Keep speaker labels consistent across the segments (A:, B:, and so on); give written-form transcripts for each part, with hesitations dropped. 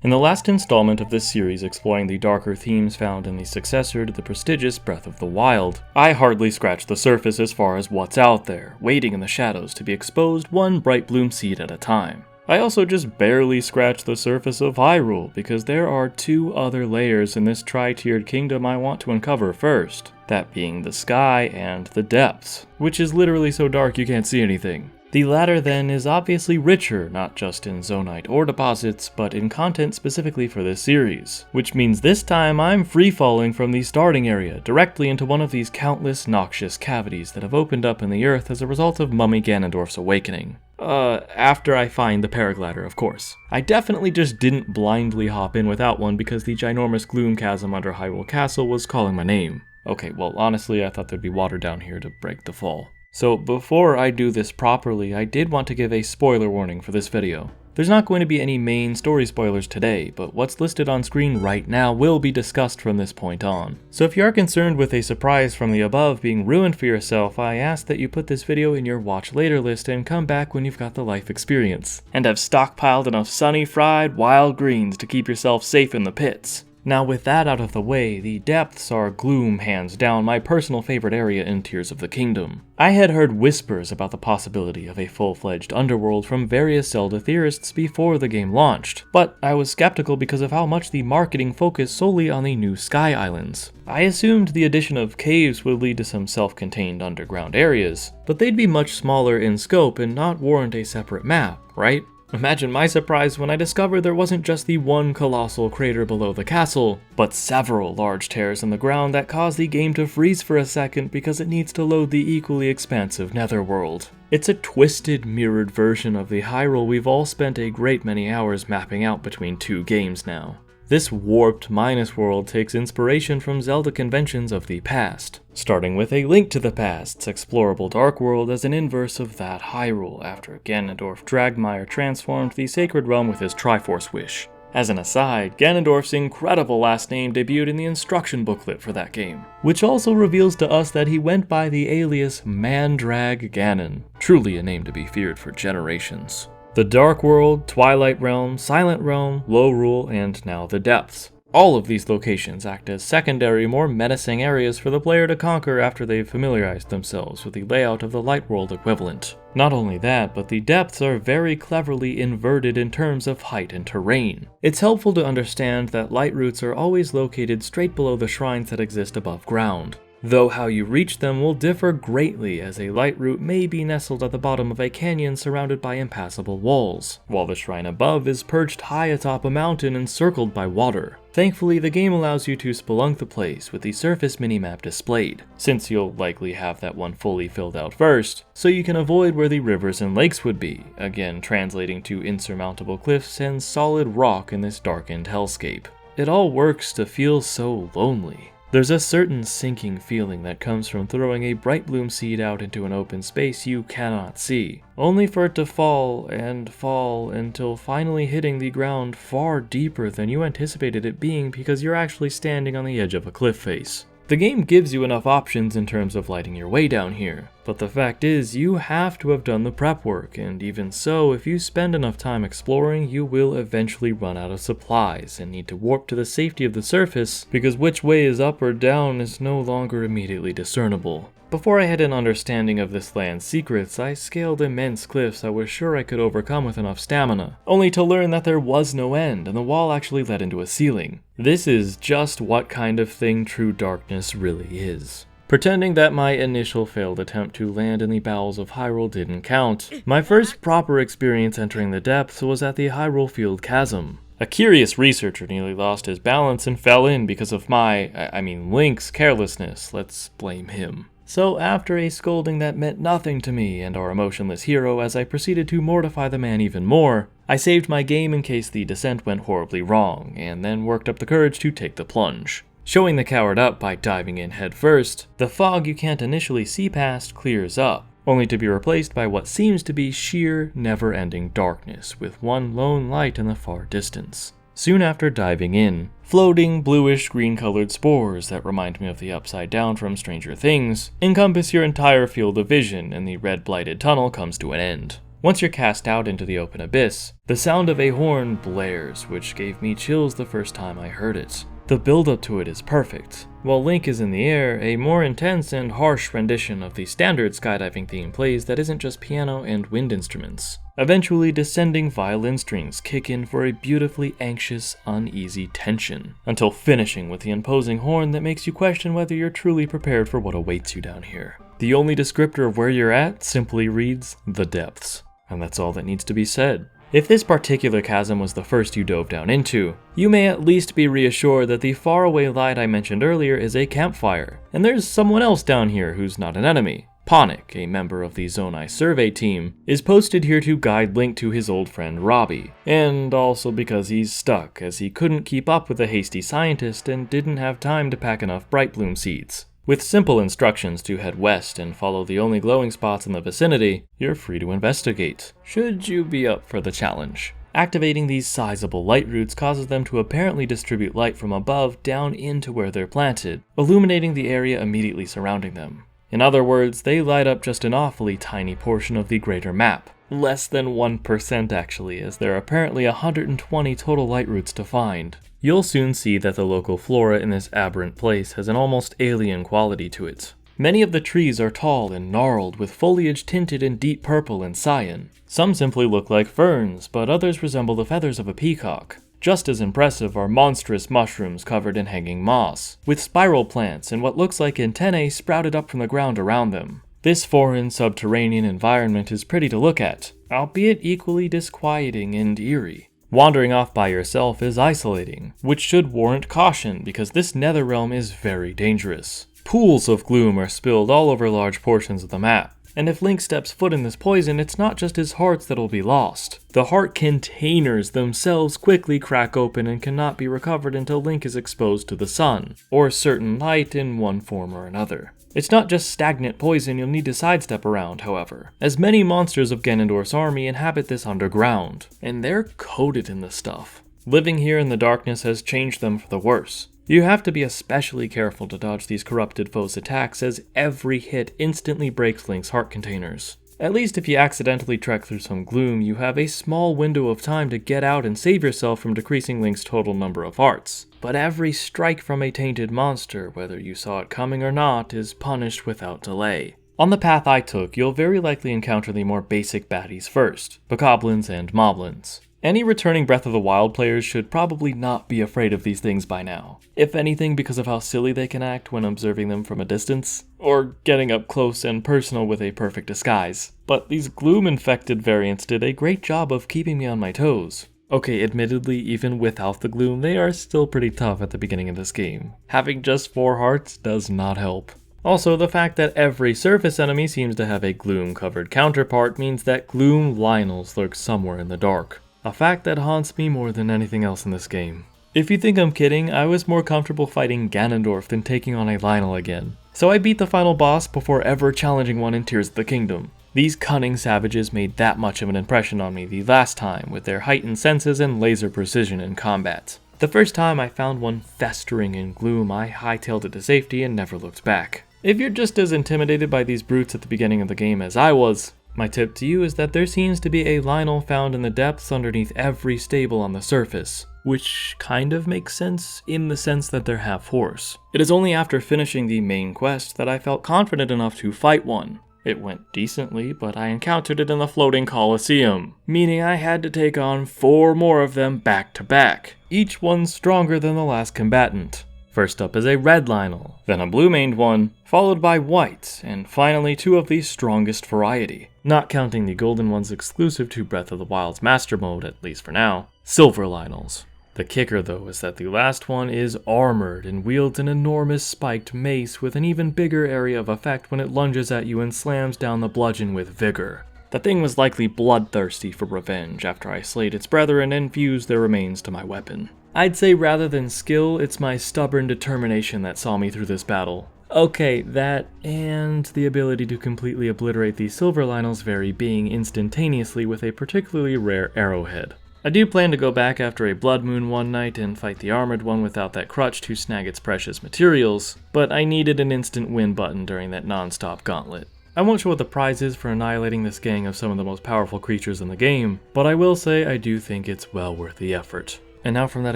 A: In the last installment of this series exploring the darker themes found in the successor to the prestigious Breath of the Wild, I hardly scratched the surface as far as what's out there, waiting in the shadows to be exposed one bright bloom seed at a time. I also just barely scratched the surface of Hyrule, because there are two other layers in this tri-tiered kingdom I want to uncover first, that being the sky and the depths, which is literally so dark you can't see anything. The latter then is obviously richer, not just in zonite ore deposits, but in content specifically for this series, which means this time I'm free-falling from the starting area directly into one of these countless noxious cavities that have opened up in the earth as a result of Mummy Ganondorf's awakening. After I find the paraglider, of course. I definitely just didn't blindly hop in without one because the ginormous gloom chasm under Hyrule Castle was calling my name. Okay, well honestly I thought there'd be water down here to break the fall. So before I do this properly, I did want to give a spoiler warning for this video. There's not going to be any main story spoilers today, but what's listed on screen right now will be discussed from this point on. So if you are concerned with a surprise from the above being ruined for yourself, I ask that you put this video in your watch later list and come back when you've got the life experience, and have stockpiled enough sunny fried wild greens to keep yourself safe in the pits. Now with that out of the way, the depths are Gloom hands down my personal favorite area in Tears of the Kingdom. I had heard whispers about the possibility of a full-fledged underworld from various Zelda theorists before the game launched, but I was skeptical because of how much the marketing focused solely on the new Sky Islands. I assumed the addition of caves would lead to some self-contained underground areas, but they'd be much smaller in scope and not warrant a separate map, right? Imagine my surprise when I discovered there wasn't just the one colossal crater below the castle, but several large tears in the ground that cause the game to freeze for a second because it needs to load the equally expansive netherworld. It's a twisted, mirrored version of the Hyrule we've all spent a great many hours mapping out between two games now. This warped Minus world takes inspiration from Zelda conventions of the past, starting with A Link to the Past's explorable Dark World as an inverse of that Hyrule after Ganondorf Dragmire transformed the Sacred Realm with his Triforce Wish. As an aside, Ganondorf's incredible last name debuted in the instruction booklet for that game, which also reveals to us that he went by the alias Mandrag Ganon, truly a name to be feared for generations. The Dark World, Twilight Realm, Silent Realm, Lorule, and now the Depths. All of these locations act as secondary, more menacing areas for the player to conquer after they've familiarized themselves with the layout of the Light World equivalent. Not only that, but the depths are very cleverly inverted in terms of height and terrain. It's helpful to understand that light routes are always located straight below the shrines that exist above ground, though how you reach them will differ greatly, as a light route may be nestled at the bottom of a canyon surrounded by impassable walls, while the shrine above is perched high atop a mountain encircled by water. Thankfully, the game allows you to spelunk the place with the surface minimap displayed, since you'll likely have that one fully filled out first, so you can avoid where the rivers and lakes would be, again translating to insurmountable cliffs and solid rock in this darkened hellscape. It all works to feel so lonely. There's a certain sinking feeling that comes from throwing a bright bloom seed out into an open space you cannot see, only for it to fall and fall until finally hitting the ground far deeper than you anticipated it being because you're actually standing on the edge of a cliff face. The game gives you enough options in terms of lighting your way down here, but the fact is you have to have done the prep work, and even so, if you spend enough time exploring, you will eventually run out of supplies and need to warp to the safety of the surface, because which way is up or down is no longer immediately discernible. Before I had an understanding of this land's secrets, I scaled immense cliffs I was sure I could overcome with enough stamina, only to learn that there was no end and the wall actually led into a ceiling. This is just what kind of thing true darkness really is. Pretending that my initial failed attempt to land in the bowels of Hyrule didn't count, my first proper experience entering the depths was at the Hyrule Field Chasm. A curious researcher nearly lost his balance and fell in because of Link's carelessness. Let's blame him. So after a scolding that meant nothing to me and our emotionless hero as I proceeded to mortify the man even more, I saved my game in case the descent went horribly wrong, and then worked up the courage to take the plunge. Showing the coward up by diving in head first, the fog you can't initially see past clears up, only to be replaced by what seems to be sheer, never-ending darkness with one lone light in the far distance. Soon after diving in, floating bluish-green-colored spores that remind me of the Upside Down from Stranger Things encompass your entire field of vision, and the red blighted tunnel comes to an end. Once you're cast out into the open abyss, the sound of a horn blares, which gave me chills the first time I heard it. The build-up to it is perfect. While Link is in the air, a more intense and harsh rendition of the standard skydiving theme plays that isn't just piano and wind instruments. Eventually, descending violin strings kick in for a beautifully anxious, uneasy tension, until finishing with the imposing horn that makes you question whether you're truly prepared for what awaits you down here. The only descriptor of where you're at simply reads, "The depths." And that's all that needs to be said. If this particular chasm was the first you dove down into, you may at least be reassured that the faraway light I mentioned earlier is a campfire, and there's someone else down here who's not an enemy. Ponic, a member of the Zonai survey team, is posted here to guide Link to his old friend Robbie, and also because he's stuck as he couldn't keep up with the hasty scientist and didn't have time to pack enough Bright Bloom seeds. With simple instructions to head west and follow the only glowing spots in the vicinity, you're free to investigate, should you be up for the challenge. Activating these sizable light roots causes them to apparently distribute light from above down into where they're planted, illuminating the area immediately surrounding them. In other words, they light up just an awfully tiny portion of the greater map. Less than 1% actually, as there are apparently 120 total light roots to find. You'll soon see that the local flora in this aberrant place has an almost alien quality to it. Many of the trees are tall and gnarled, with foliage tinted in deep purple and cyan. Some simply look like ferns, but others resemble the feathers of a peacock. Just as impressive are monstrous mushrooms covered in hanging moss, with spiral plants and what looks like antennae sprouted up from the ground around them. This foreign subterranean environment is pretty to look at, albeit equally disquieting and eerie. Wandering off by yourself is isolating, which should warrant caution because this netherrealm is very dangerous. Pools of gloom are spilled all over large portions of the map, and if Link steps foot in this poison, it's not just his hearts that'll be lost. The heart containers themselves quickly crack open and cannot be recovered until Link is exposed to the sun, or certain light in one form or another. It's not just stagnant poison you'll need to sidestep around, however, as many monsters of Ganondorf's army inhabit this underground, and they're coated in this stuff. Living here in the darkness has changed them for the worse. You have to be especially careful to dodge these corrupted foes' attacks, as every hit instantly breaks Link's heart containers. At least if you accidentally trek through some gloom, you have a small window of time to get out and save yourself from decreasing Link's total number of hearts. But every strike from a tainted monster, whether you saw it coming or not, is punished without delay. On the path I took, you'll very likely encounter the more basic baddies first, bokoblins and moblins. Any returning Breath of the Wild players should probably not be afraid of these things by now, if anything because of how silly they can act when observing them from a distance, or getting up close and personal with a perfect disguise. But these gloom-infected variants did a great job of keeping me on my toes. Okay, admittedly, even without the gloom, they are still pretty tough at the beginning of this game. Having just 4 hearts does not help. Also, the fact that every surface enemy seems to have a gloom-covered counterpart means that gloom Linels lurk somewhere in the dark. A fact that haunts me more than anything else in this game. If you think I'm kidding, I was more comfortable fighting Ganondorf than taking on a Lynel again. So I beat the final boss before ever challenging one in Tears of the Kingdom. These cunning savages made that much of an impression on me the last time with their heightened senses and laser precision in combat. The first time I found one festering in gloom, I hightailed it to safety and never looked back. If you're just as intimidated by these brutes at the beginning of the game as I was, my tip to you is that there seems to be a Lynel found in the depths underneath every stable on the surface, which kind of makes sense in the sense that they're half horse. It is only after finishing the main quest that I felt confident enough to fight one. It went decently, but I encountered it in the floating coliseum, meaning I had to take on 4 more of them back to back, each one stronger than the last combatant. First up is a red Lynel, then a blue-maned one, followed by white, and finally 2 of the strongest variety, not counting the golden ones exclusive to Breath of the Wild's Master Mode, at least for now, silver Lynels. The kicker though is that the last one is armored and wields an enormous spiked mace with an even bigger area of effect when it lunges at you and slams down the bludgeon with vigor. The thing was likely bloodthirsty for revenge after I slayed its brethren and fused their remains to my weapon. I'd say rather than skill, it's my stubborn determination that saw me through this battle. Okay, that and the ability to completely obliterate the silver Lynel's very being instantaneously with a particularly rare arrowhead. I do plan to go back after a blood moon one night and fight the armored one without that crutch to snag its precious materials, but I needed an instant win button during that non-stop gauntlet. I won't show what the prize is for annihilating this gang of some of the most powerful creatures in the game, but I will say I do think it's well worth the effort. And now from that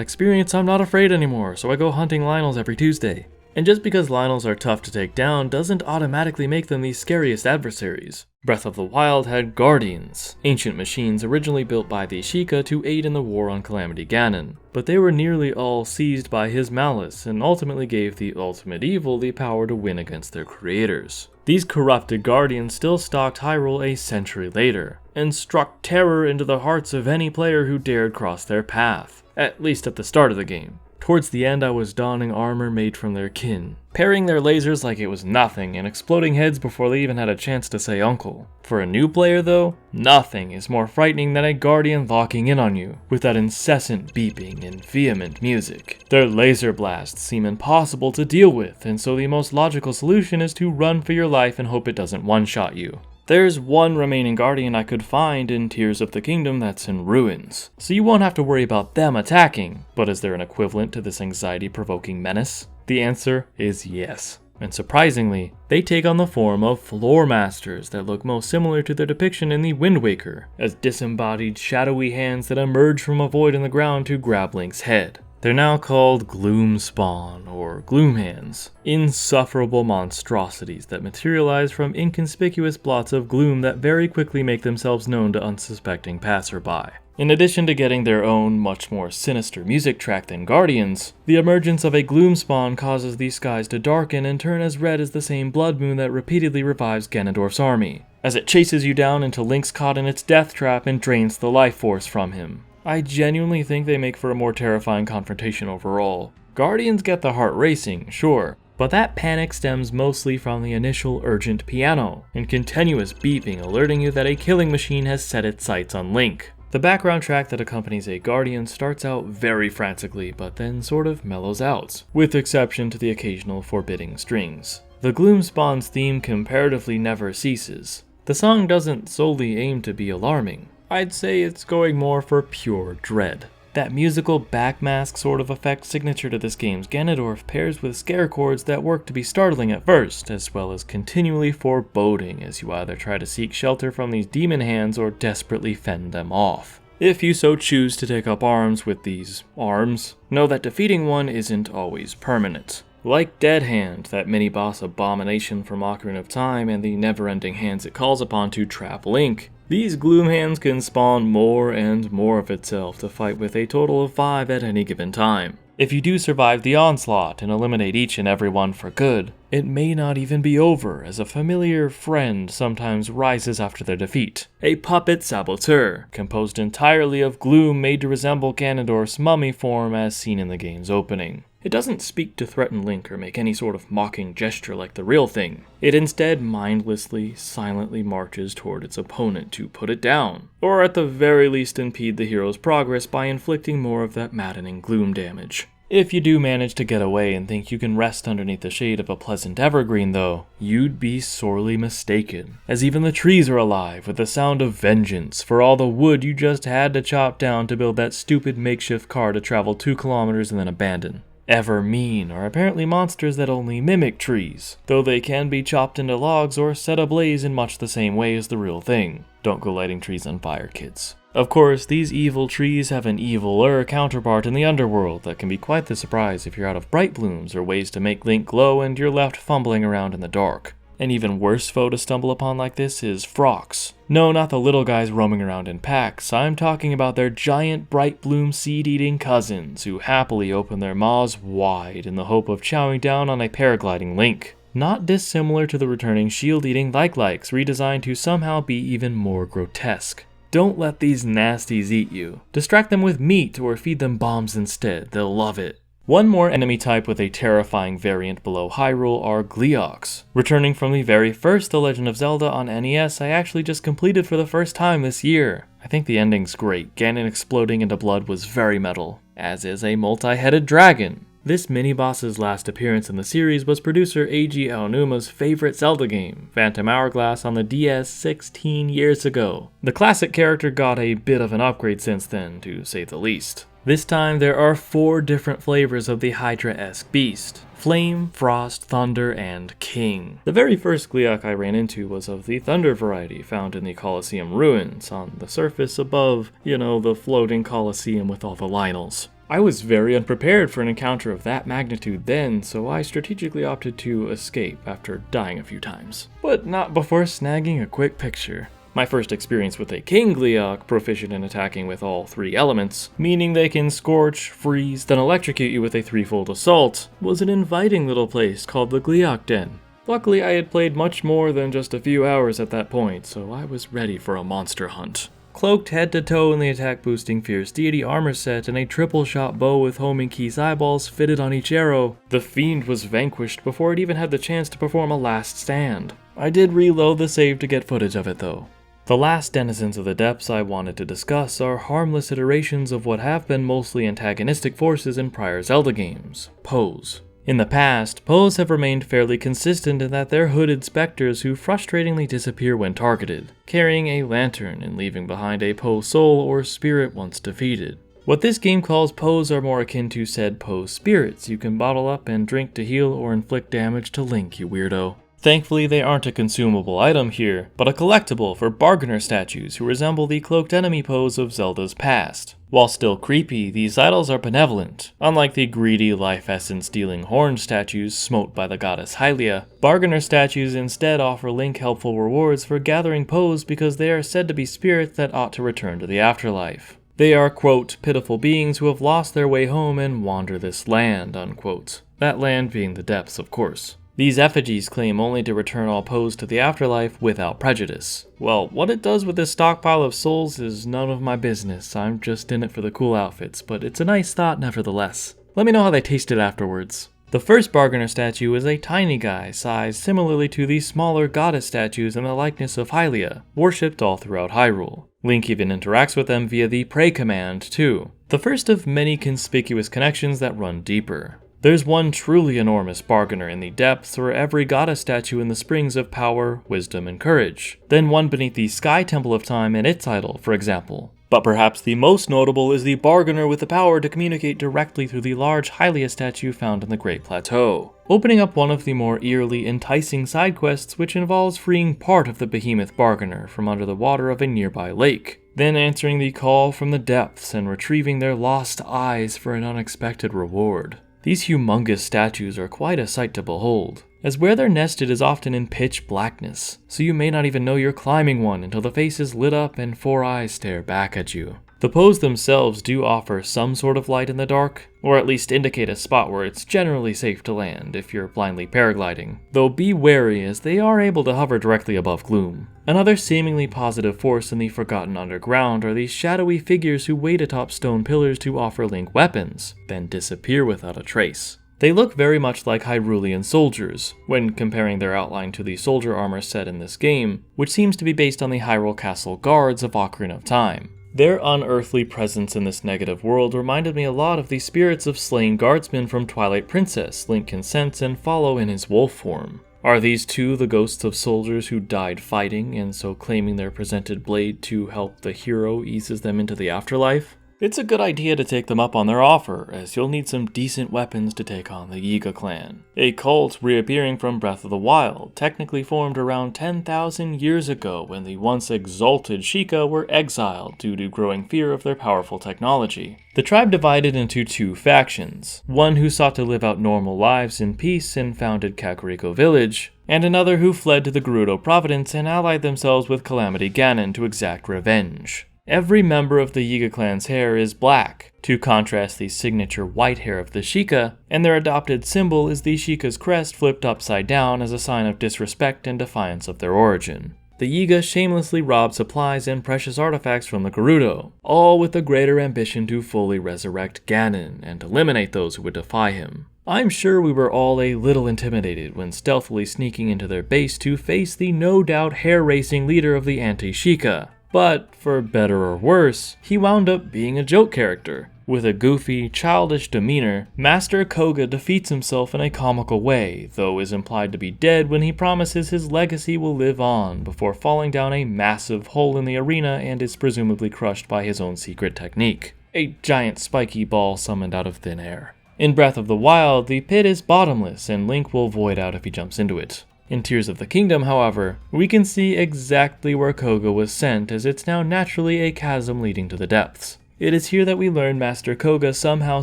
A: experience, I'm not afraid anymore, so I go hunting Linels every Tuesday. And just because Linels are tough to take down doesn't automatically make them the scariest adversaries. Breath of the Wild had Guardians, ancient machines originally built by the Sheikah to aid in the war on Calamity Ganon, but they were nearly all seized by his malice and ultimately gave the ultimate evil the power to win against their creators. These corrupted Guardians still stalked Hyrule a century later, and struck terror into the hearts of any player who dared cross their path, at least at the start of the game. Towards the end, I was donning armor made from their kin, parrying their lasers like it was nothing and exploding heads before they even had a chance to say uncle. For a new player though, nothing is more frightening than a Guardian locking in on you, with that incessant beeping and vehement music. Their laser blasts seem impossible to deal with, and so the most logical solution is to run for your life and hope it doesn't one-shot you. There's one remaining Guardian I could find in Tears of the Kingdom that's in ruins, so you won't have to worry about them attacking, but is there an equivalent to this anxiety-provoking menace? The answer is yes. And surprisingly, they take on the form of floor masters that look most similar to their depiction in the Wind Waker, as disembodied shadowy hands that emerge from a void in the ground to grab Link's head. They're now called Gloom Spawn, or Gloom Hands, insufferable monstrosities that materialize from inconspicuous blots of gloom that very quickly make themselves known to unsuspecting passerby. In addition to getting their own, much more sinister music track than Guardians, the emergence of a Gloom Spawn causes these skies to darken and turn as red as the same blood moon that repeatedly revives Ganondorf's army, as it chases you down until Link's caught in its death trap and drains the life force from him. I genuinely think they make for a more terrifying confrontation overall. Guardians get the heart racing, sure, but that panic stems mostly from the initial urgent piano and continuous beeping alerting you that a killing machine has set its sights on Link. The background track that accompanies a Guardian starts out very frantically, but then sort of mellows out, with exception to the occasional forbidding strings. The Gloom Spawn's theme comparatively never ceases. The song doesn't solely aim to be alarming. I'd say it's going more for pure dread. That musical backmask sort of effect signature to this game's Ganondorf pairs with scare chords that work to be startling at first, as well as continually foreboding as you either try to seek shelter from these demon hands or desperately fend them off. If you so choose to take up arms with these arms, know that defeating one isn't always permanent. Like Dead Hand, that mini-boss abomination from Ocarina of Time and the never-ending hands it calls upon to trap Link, these Gloom Hands can spawn more and more of itself to fight with a total of 5 at any given time. If you do survive the onslaught and eliminate each and every one for good, it may not even be over, as a familiar friend sometimes rises after their defeat. A puppet saboteur, composed entirely of gloom made to resemble Ganondorf's mummy form as seen in the game's opening. It doesn't speak to threaten Link or make any sort of mocking gesture like the real thing. It instead mindlessly, silently marches toward its opponent to put it down, or at the very least impede the hero's progress by inflicting more of that maddening gloom damage. If you do manage to get away and think you can rest underneath the shade of a pleasant evergreen though, you'd be sorely mistaken, as even the trees are alive with the sound of vengeance for all the wood you just had to chop down to build that stupid makeshift car to travel 2 kilometers and then abandon. Evermean are apparently monsters that only mimic trees, though they can be chopped into logs or set ablaze in much the same way as the real thing. Don't go lighting trees on fire, kids. Of course, these evil trees have an eviler counterpart in the underworld that can be quite the surprise if you're out of bright blooms or ways to make Link glow and you're left fumbling around in the dark. An even worse foe to stumble upon like this is frogs. No, not the little guys roaming around in packs. I'm talking about their giant bright bloom seed-eating cousins who happily open their maws wide in the hope of chowing down on a paragliding Link. Not dissimilar to the returning shield-eating like-likes redesigned to somehow be even more grotesque. Don't let these nasties eat you. Distract them with meat or feed them bombs instead. They'll love it. One more enemy type with a terrifying variant below Hyrule are Gleeoks. Returning from the very first The Legend of Zelda on NES, I actually just completed for the first time this year. I think the ending's great. Ganon exploding into blood was very metal, as is a multi-headed dragon. This mini-boss's last appearance in the series was producer Eiji Aonuma's favorite Zelda game, Phantom Hourglass on the DS 16 years ago. The classic character got a bit of an upgrade since then, to say the least. This time there are 4 different flavors of the Hydra-esque beast, Flame, Frost, Thunder, and King. The very first Gleeok I ran into was of the Thunder variety, found in the Colosseum ruins, on the surface above, the floating Colosseum with all the Linels. I was very unprepared for an encounter of that magnitude then, so I strategically opted to escape after dying a few times. But not before snagging a quick picture. My first experience with a King Gleeok, proficient in attacking with all 3 elements, meaning they can scorch, freeze, then electrocute you with a 3-fold assault, was an inviting little place called the Gleeok Den. Luckily, I had played much more than just a few hours at that point, so I was ready for a monster hunt. Cloaked head to toe in the attack-boosting Fierce Deity armor set and a triple-shot bow with homing Keys eyeballs fitted on each arrow, the Fiend was vanquished before it even had the chance to perform a last stand. I did reload the save to get footage of it though. The last denizens of the depths I wanted to discuss are harmless iterations of what have been mostly antagonistic forces in prior Zelda games, Poes. In the past, Poes have remained fairly consistent in that they're hooded specters who frustratingly disappear when targeted, carrying a lantern and leaving behind a Poe soul or spirit once defeated. What this game calls Poes are more akin to said Poe spirits you can bottle up and drink to heal or inflict damage to Link, you weirdo. Thankfully, they aren't a consumable item here, but a collectible for bargainer statues who resemble the cloaked enemy Poes of Zelda's past. While still creepy, these idols are benevolent. Unlike the greedy, life essence-stealing horned statues smote by the goddess Hylia, bargainer statues instead offer Link helpful rewards for gathering Poes because they are said to be spirits that ought to return to the afterlife. They are, quote, pitiful beings who have lost their way home and wander this land, unquote. That land being the depths, of course. These effigies claim only to return all Poes to the afterlife without prejudice. Well, what it does with this stockpile of souls is none of my business. I'm just in it for the cool outfits, but it's a nice thought nevertheless. Let me know how they tasted afterwards. The first bargainer statue is a tiny guy, sized similarly to the smaller goddess statues in the likeness of Hylia, worshipped all throughout Hyrule. Link even interacts with them via the Pray command, too. The first of many conspicuous connections that run deeper. There's one truly enormous bargainer in the depths where every goddess statue in the springs of power, wisdom, and courage. Then one beneath the Sky Temple of Time and its idol, for example. But perhaps the most notable is the bargainer with the power to communicate directly through the large Hylia statue found in the Great Plateau, opening up one of the more eerily enticing side quests which involves freeing part of the behemoth bargainer from under the water of a nearby lake, then answering the call from the depths and retrieving their lost eyes for an unexpected reward. These humongous statues are quite a sight to behold, as where they're nested is often in pitch blackness, so you may not even know you're climbing one until the face is lit up and 4 eyes stare back at you. The Poes themselves do offer some sort of light in the dark, or at least indicate a spot where it's generally safe to land if you're blindly paragliding, though be wary as they are able to hover directly above gloom. Another seemingly positive force in the Forgotten Underground are these shadowy figures who wait atop stone pillars to offer Link weapons, then disappear without a trace. They look very much like Hyrulean soldiers, when comparing their outline to the soldier armor set in this game, which seems to be based on the Hyrule Castle guards of Ocarina of Time. Their unearthly presence in this negative world reminded me a lot of the spirits of slain guardsmen from Twilight Princess Link can sense and follow in his wolf form. Are these too the ghosts of soldiers who died fighting, and so claiming their presented blade to help the hero eases them into the afterlife? It's a good idea to take them up on their offer, as you'll need some decent weapons to take on the Yiga clan, a cult reappearing from Breath of the Wild, technically formed around 10,000 years ago when the once exalted Sheikah were exiled due to growing fear of their powerful technology. The tribe divided into 2 factions, one who sought to live out normal lives in peace and founded Kakariko Village, and another who fled to the Gerudo Province and allied themselves with Calamity Ganon to exact revenge. Every member of the Yiga clan's hair is black, to contrast the signature white hair of the Sheikah, and their adopted symbol is the Sheikah's crest flipped upside down as a sign of disrespect and defiance of their origin. The Yiga shamelessly rob supplies and precious artifacts from the Gerudo, all with the greater ambition to fully resurrect Ganon and eliminate those who would defy him. I'm sure we were all a little intimidated when stealthily sneaking into their base to face the no doubt hair-raising leader of the anti-Sheikah. But, for better or worse, he wound up being a joke character. With a goofy, childish demeanor, Master Koga defeats himself in a comical way, though is implied to be dead when he promises his legacy will live on before falling down a massive hole in the arena and is presumably crushed by his own secret technique. A giant spiky ball summoned out of thin air. In Breath of the Wild, the pit is bottomless and Link will void out if he jumps into it. In Tears of the Kingdom, however, we can see exactly where Koga was sent, as it's now naturally a chasm leading to the depths. It is here that we learn Master Koga somehow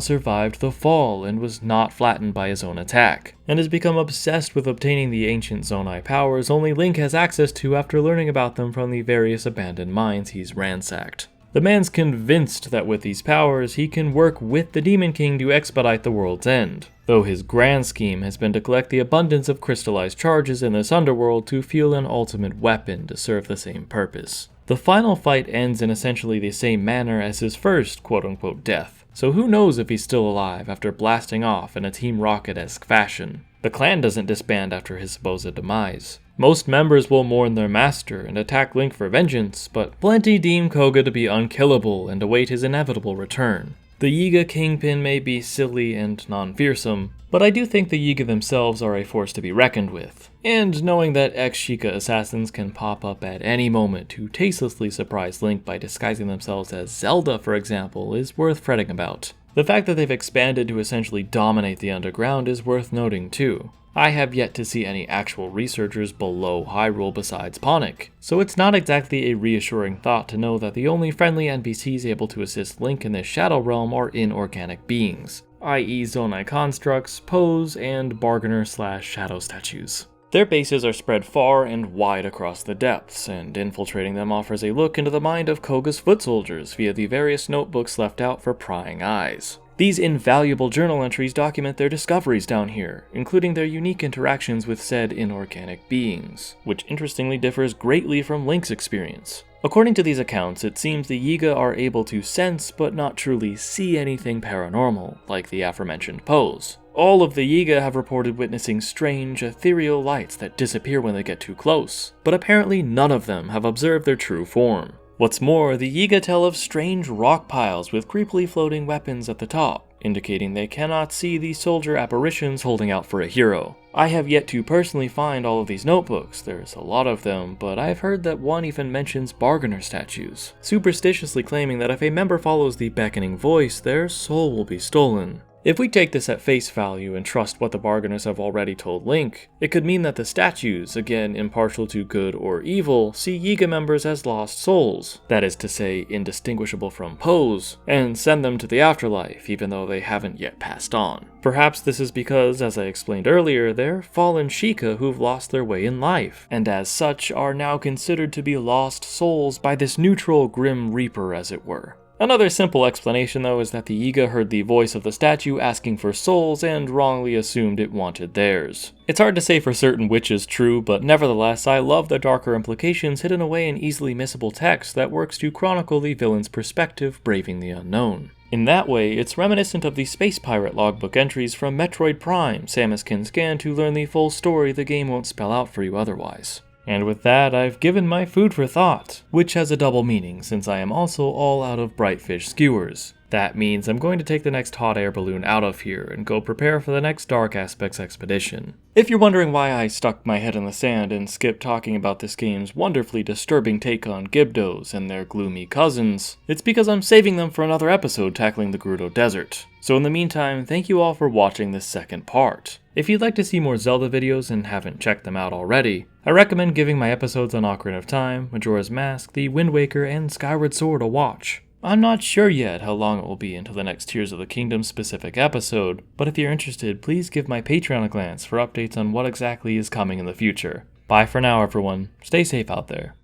A: survived the fall and was not flattened by his own attack, and has become obsessed with obtaining the ancient Zonai powers only Link has access to after learning about them from the various abandoned mines he's ransacked. The man's convinced that with these powers, he can work with the Demon King to expedite the world's end, though his grand scheme has been to collect the abundance of crystallized charges in this underworld to fuel an ultimate weapon to serve the same purpose. The final fight ends in essentially the same manner as his first quote-unquote death, so who knows if he's still alive after blasting off in a Team Rocket-esque fashion. The clan doesn't disband after his supposed demise. Most members will mourn their master and attack Link for vengeance, but plenty deem Koga to be unkillable and await his inevitable return. The Yiga Kingpin may be silly and non-fearsome, but I do think the Yiga themselves are a force to be reckoned with. And knowing that ex-Sheikah assassins can pop up at any moment to tastelessly surprise Link by disguising themselves as Zelda, for example, is worth fretting about. The fact that they've expanded to essentially dominate the underground is worth noting too. I have yet to see any actual researchers below Hyrule besides Ponic, so it's not exactly a reassuring thought to know that the only friendly NPCs able to assist Link in this Shadow Realm are inorganic beings, i.e. Zonai constructs, Pose, and Bargainer/Shadow statues. Their bases are spread far and wide across the depths, and infiltrating them offers a look into the mind of Koga's foot soldiers via the various notebooks left out for prying eyes. These invaluable journal entries document their discoveries down here, including their unique interactions with said inorganic beings, which interestingly differs greatly from Link's experience. According to these accounts, it seems the Yiga are able to sense but not truly see anything paranormal, like the aforementioned Pose. All of the Yiga have reported witnessing strange, ethereal lights that disappear when they get too close, but apparently none of them have observed their true form. What's more, the Yiga tell of strange rock piles with creepily floating weapons at the top, indicating they cannot see these soldier apparitions holding out for a hero. I have yet to personally find all of these notebooks, there's a lot of them, but I've heard that one even mentions bargainer statues, superstitiously claiming that if a member follows the beckoning voice, their soul will be stolen. If we take this at face value and trust what the bargainers have already told Link, it could mean that the statues, again impartial to good or evil, see Yiga members as lost souls, that is to say, indistinguishable from Pose, and send them to the afterlife even though they haven't yet passed on. Perhaps this is because, as I explained earlier, they're fallen Sheikah who've lost their way in life, and as such are now considered to be lost souls by this neutral Grim Reaper, as it were. Another simple explanation though is that the Yiga heard the voice of the statue asking for souls and wrongly assumed it wanted theirs. It's hard to say for certain which is true, but nevertheless I love the darker implications hidden away in easily missable text that works to chronicle the villain's perspective braving the unknown. In that way, it's reminiscent of the Space Pirate logbook entries from Metroid Prime Samus can scan to learn the full story the game won't spell out for you otherwise. And with that, I've given my food for thought, which has a double meaning since I am also all out of bright fish skewers. That means I'm going to take the next hot air balloon out of here and go prepare for the next Dark Aspects expedition. If you're wondering why I stuck my head in the sand and skipped talking about this game's wonderfully disturbing take on Gibdos and their gloomy cousins, it's because I'm saving them for another episode tackling the Gerudo Desert. So in the meantime, thank you all for watching this second part. If you'd like to see more Zelda videos and haven't checked them out already, I recommend giving my episodes on Ocarina of Time, Majora's Mask, The Wind Waker, and Skyward Sword a watch. I'm not sure yet how long it will be until the next Tears of the Kingdom specific episode, but if you're interested, please give my Patreon a glance for updates on what exactly is coming in the future. Bye for now, everyone. Stay safe out there.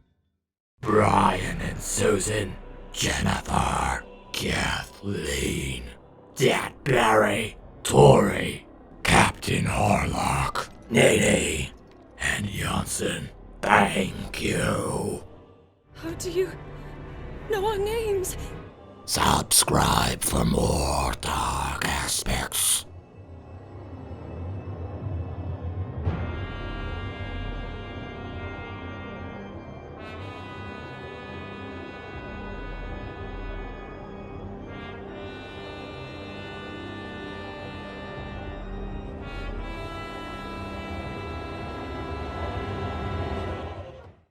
B: Brian and Susan, Jennifer, Kathleen, Dad Barry, Tooie, Captain Harlock, Nene, and Janssen. Thank you.
C: How do you know our names?
B: Subscribe for more Dark Aspects.